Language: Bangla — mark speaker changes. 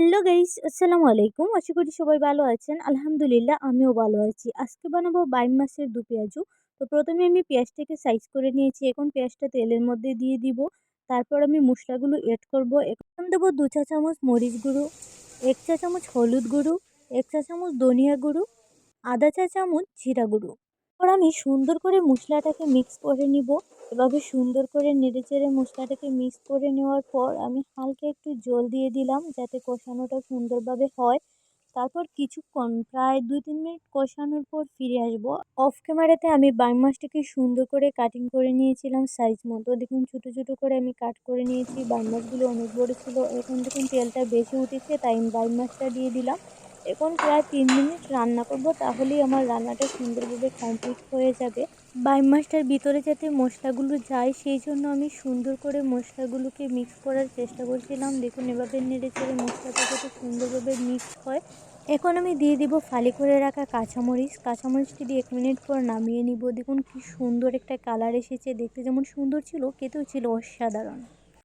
Speaker 1: হ্যালো গাইস, আসসালামু আলাইকুম। আশা করি সবাই ভালো আছেন। আলহামদুলিল্লাহ আমিও ভালো আছি। আজকে বানাবো বাইম মাছের দু পেঁয়াজু। তো প্রথমে আমি পেঁয়াজটাকে সাইজ করে নিয়েছি। এখন পেঁয়াজটা তেলের মধ্যে দিয়ে দিব। তারপর আমি মশলাগুলো এড করব। এখন দেবো ২ চা চামচ মরিচ গুঁড়ো, ১ চা চামচ হলুদ গুঁড়ো, ১ চা চামচ ধনিয়া গুঁড়ো, আধা চা চামচ জিরা গুঁড়ো। এরপর আমি সুন্দর করে মশলাটাকে মিক্স করে নিব। এভাবে সুন্দর করে নেড়েচেড়ে মশলাটাকে মিক্স করে নেওয়ার পর আমি হালকা একটু জল দিয়ে দিলাম যাতে কষানোটা সুন্দরভাবে হয়। তারপর কিছুক্ষণ প্রায় ২-৩ মিনিট কষানোর পর ফিরে আসবো। অফ ক্যামেরাতে আমি বাইম মাছটাকে সুন্দর করে কাটিং করে নিয়েছিলাম সাইজ মতো। দেখুন ছোটো ছোটো করে আমি কাট করে নিয়েছি। বাইম মাছগুলো অনেক বড় ছিল। এখন দেখুন তেলটা বেশি উঠেছে তাই আমি বাইম মাছটা দিয়ে দিলাম। এখন প্রায় ৩ মিনিট রান্না করব, তাহলেই আমার রান্নাটা সুন্দরভাবে কমপ্লিট হয়ে যাবে। বাইম মাছটার ভিতরে যাতে মশলাগুলো যায় সেই জন্য আমি সুন্দর করে মশলাগুলোকে মিক্স করার চেষ্টা করছিলাম। দেখুন এভাবে নেড়েচেড়ে মশলাটা যাতে সুন্দরভাবে মিক্স হয়। এখন আমি দিয়ে দিব ফালি করে রাখা কাঁচামরিচ। কাঁচামরিচটি দিয়ে ১ মিনিট পর নামিয়ে নিব। দেখুন কি সুন্দর একটা কালার এসেছে। দেখতে যেমন সুন্দর ছিল, খেতেও ছিল অসাধারণ।